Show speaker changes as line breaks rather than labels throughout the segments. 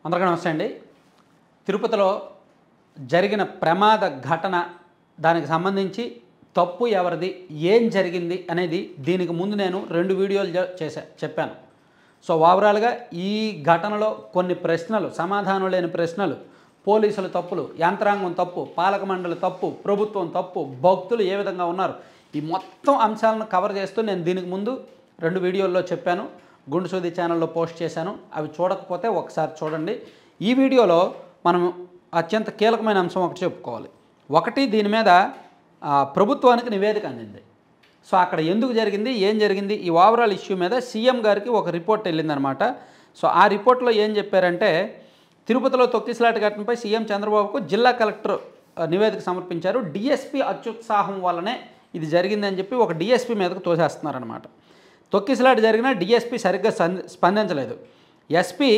అందరికీ నమస్తే అండి. తిరుపతిలో జరిగిన ప్రమాద ఘటన, దానికి సంబంధించి తప్పు ఎవరిది, ఏం జరిగింది అనేది దీనికి ముందు నేను 2 వీడియోలు చెప్పాను. సో ఓవరాల్గా ఈ ఘటనలో కొన్ని ప్రశ్నలు, సమాధానం లేని ప్రశ్నలు, పోలీసుల తప్పులు, యంత్రాంగం తప్పు, పాలక మండలి తప్పు, ప్రభుత్వం తప్పు, భక్తులు ఏ విధంగా ఉన్నారు, ఈ మొత్తం అంశాలను కవర్ చేస్తూ నేను దీనికి ముందు 2 వీడియోల్లో చెప్పాను. గుండు సూది ఛానల్లో పోస్ట్ చేశాను. అవి చూడకపోతే ఒకసారి చూడండి. ఈ వీడియోలో మనం అత్యంత కీలకమైన అంశం ఒకటి చెప్పుకోవాలి. ఒకటి, దీని మీద ప్రభుత్వానికి నివేదిక అందింది. సో అక్కడ ఎందుకు జరిగింది, ఏం జరిగింది, ఈ ఓవరాల్ ఇష్యూ మీద సీఎం గారికి ఒక రిపోర్ట్ వెళ్ళిందనమాట. సో ఆ రిపోర్ట్లో ఏం చెప్పారంటే, తిరుపతిలో తొక్కిసలాట ఘటనపై సీఎం చంద్రబాబుకు జిల్లా కలెక్టర్ నివేదిక సమర్పించారు. డిఎస్పీ అత్యుత్సాహం వల్లనే ఇది జరిగిందని చెప్పి ఒక డిఎస్పీ మీదకు తోసేస్తున్నారనమాట. తొక్కిసలాట జరిగినా డిఎస్పీ సరిగ్గా స్పందించలేదు. ఎస్పీ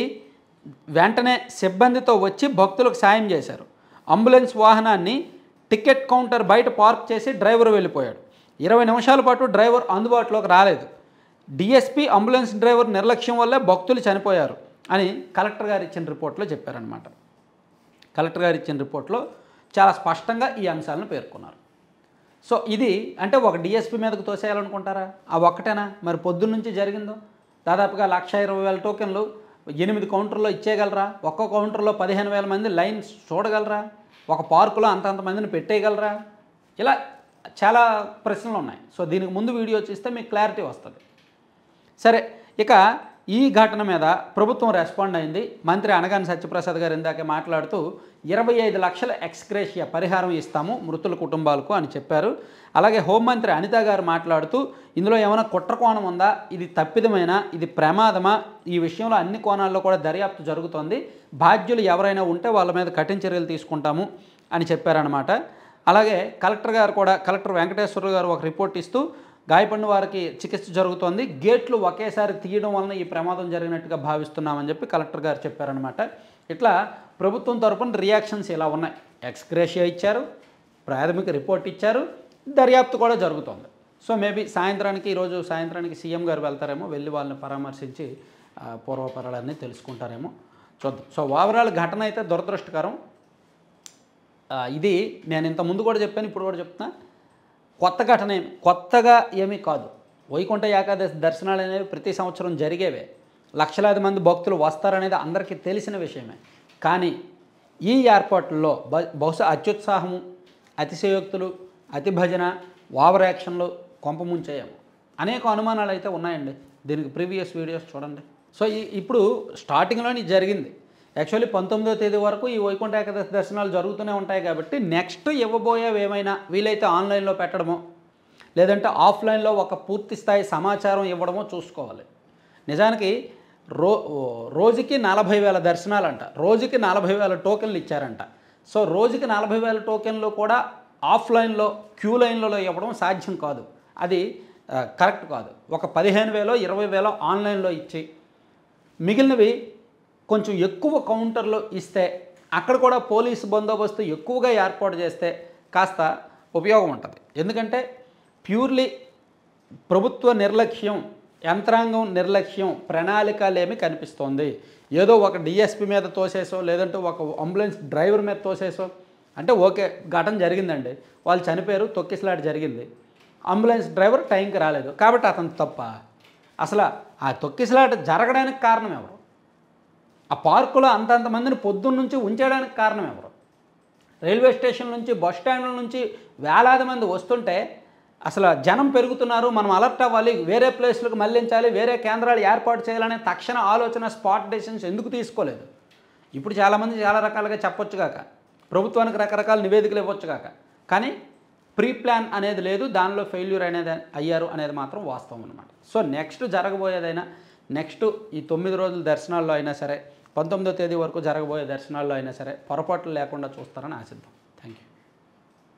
వెంటనే సిబ్బందితో వచ్చి భక్తులకు సాయం చేశారు. అంబులెన్స్ వాహనాన్ని టికెట్ కౌంటర్ బయట పార్క్ చేసి డ్రైవర్ వెళ్ళిపోయాడు. 20 నిమిషాల పాటు డ్రైవర్ అందుబాటులోకి రాలేదు. డిఎస్పీ అంబులెన్స్ డ్రైవర్ నిర్లక్ష్యం వల్లే భక్తులు చనిపోయారు అని కలెక్టర్ గారు ఇచ్చిన రిపోర్ట్లో చెప్పారనమాట. కలెక్టర్ గారు ఇచ్చిన రిపోర్ట్లో చాలా స్పష్టంగా ఈ అంశాలను పేర్కొన్నారు. సో ఇది అంటే ఒక డిఎస్పీ మీదకు తోసేయాలనుకుంటారా? ఆ ఒక్కటేనా? మరి పొద్దున్న నుంచి జరిగిందో దాదాపుగా 1,20,000 టోకెన్లు 8 కౌంటర్లో ఇచ్చేయగలరా? ఒక్క కౌంటర్లో 15,000 మంది లైన్స్ చూడగలరా? ఒక పార్కులో అంతమందిని పెట్టేయగలరా? ఇలా చాలా ప్రశ్నలు ఉన్నాయి. సో దీనికి ముందు వీడియో చూస్తే మీకు క్లారిటీ వస్తుంది. సరే, ఇక ఈ ఘటన మీద ప్రభుత్వం రెస్పాండ్ అయింది. మంత్రి అనగాని సత్యప్రసాద్ గారు ఇందాకే మాట్లాడుతూ 25 లక్షల ఎక్స్గ్రేషియా పరిహారం ఇస్తాము మృతుల కుటుంబాలకు అని చెప్పారు. అలాగే హోంమంత్రి అనిత గారు మాట్లాడుతూ ఇందులో ఏమైనా కుట్ర కోణం ఉందా, ఇది తప్పిదమైనా, ఇది ప్రమాదమా, ఈ విషయంలో అన్ని కోణాల్లో కూడా దర్యాప్తు జరుగుతోంది, బాధ్యులు ఎవరైనా ఉంటే వాళ్ళ మీద కఠిన చర్యలు తీసుకుంటాము అని చెప్పారనమాట. అలాగే కలెక్టర్ గారు కూడా, కలెక్టర్ వెంకటేశ్వర గారు ఒక రిపోర్ట్ ఇస్తూ గాయపడిన వారికి చికిత్స జరుగుతోంది, గేట్లు ఒకేసారి తీయడం వలన ఈ ప్రమాదం జరిగినట్టుగా భావిస్తున్నామని చెప్పి కలెక్టర్ గారు చెప్పారనమాట. ఇట్లా ప్రభుత్వం తరపున రియాక్షన్స్ ఇలా ఉన్నాయి. ఎక్స్గ్రేషియా ఇచ్చారు, ప్రాథమిక రిపోర్ట్ ఇచ్చారు, దర్యాప్తు కూడా జరుగుతోంది. సో మేబీ ఈరోజు సాయంత్రానికి సీఎం గారు వెళ్తారేమో, వెళ్ళి వాళ్ళని పరామర్శించి పూర్వపరాలన్నీ తెలుసుకుంటారేమో, చూద్దాం. సో ఓవరాల్ ఘటన అయితే దురదృష్టకరం. ఇది నేను ఇంత ముందు కూడా చెప్పాను, ఇప్పుడు కూడా చెప్తున్నా, కొత్తగా ఏమీ కాదు. వైకుంఠ ఏకాదశి దర్శనాలు అనేవి ప్రతి సంవత్సరం జరిగేవే, లక్షలాది మంది భక్తులు వస్తారనేది అందరికీ తెలిసిన విషయమే. కానీ ఈ ఏర్పాట్లలో బహుశా అత్యుత్సాహము, అతిశయోక్తులు, అతి భజన, ఓవర్ యాక్షన్లు కొంపముంచేయేమో అనేక అనుమానాలు అయితే ఉన్నాయండి. దీనికి ప్రీవియస్ వీడియోస్ చూడండి. సో ఇప్పుడు స్టార్టింగ్లోనే జరిగింది. యాక్చువల్లీ 19వ తేదీ వరకు ఈ వైకుంఠ ఏకాదశి దర్శనాలు జరుగుతూనే ఉంటాయి కాబట్టి నెక్స్ట్ ఇవ్వబోయేవి ఏమైనా వీలైతే ఆన్లైన్లో పెట్టడమో, లేదంటే ఆఫ్లైన్లో ఒక పూర్తి స్థాయి సమాచారం ఇవ్వడమో చూసుకోవాలి. నిజానికి రోజుకి 40,000 దర్శనాలంట, రోజుకి 40,000 టోకెన్లు ఇచ్చారంట. సో రోజుకి 40,000 టోకెన్లు కూడా ఆఫ్లైన్లో క్యూ లైన్లలో ఇవ్వడం సాధ్యం కాదు, అది కరెక్ట్ కాదు. ఒక 15,000 20,000 ఆన్లైన్లో ఇచ్చి మిగిలినవి కొంచెం ఎక్కువ కౌంటర్లో ఇస్తే, అక్కడ కూడా పోలీసు బందోబస్తు ఎక్కువగా ఏర్పాటు చేస్తే కాస్త ఉపయోగం ఉంటుంది. ఎందుకంటే ప్యూర్లీ ప్రభుత్వ నిర్లక్ష్యం, యంత్రాంగం నిర్లక్ష్యం, ప్రణాళికలేమి కనిపిస్తోంది. ఏదో ఒక డిఎస్పీ మీద తోసేసో, లేదంటే ఒక అంబులెన్స్ డ్రైవర్ మీద తోసేసో అంటే ఓకే, ఘటన జరిగిందండి, వాళ్ళు చనిపోయారు, తొక్కిసలాట జరిగింది, అంబులెన్స్ డ్రైవర్ టైంకి రాలేదు కాబట్టి అతను తప్ప? అసలు ఆ తొక్కిసలాట జరగడానికి కారణం ఎవరు? ఆ పార్కులో అంతమందిని పొద్దున్న నుంచి ఉంచడానికి కారణం ఎవరు? రైల్వే స్టేషన్ నుంచి, బస్ స్టాండ్ల నుంచి వేలాది మంది వస్తుంటే అసలు జనం పెరుగుతున్నారు, మనం అలర్ట్ అవ్వాలి, వేరే ప్లేస్లకు మళ్లించాలి, వేరే కేంద్రాలు ఏర్పాటు చేయాలనే తక్షణ ఆలోచన, స్పాట్ డెసిషన్స్ ఎందుకు తీసుకోలేదు? ఇప్పుడు చాలామంది చాలా రకాలుగా చెప్పొచ్చు కాక, ప్రభుత్వానికి రకరకాల నివేదికలు ఇవ్వచ్చు కాక, కానీ ప్రీ ప్లాన్ అనేది లేదు, దానిలో ఫెయిల్యూర్ అనేది అయ్యారు అనేది మాత్రం వాస్తవం అనమాట. సో నెక్స్ట్ జరగబోయేదైనా, నెక్స్ట్ ఈ 9 రోజుల దర్శనాల్లో అయినా సరే, 19వ తేదీ వరకు జరగబోయే దర్శనాల్లో అయినా సరే పొరపాట్లు లేకుండా చూస్తారని ఆశిద్దాం.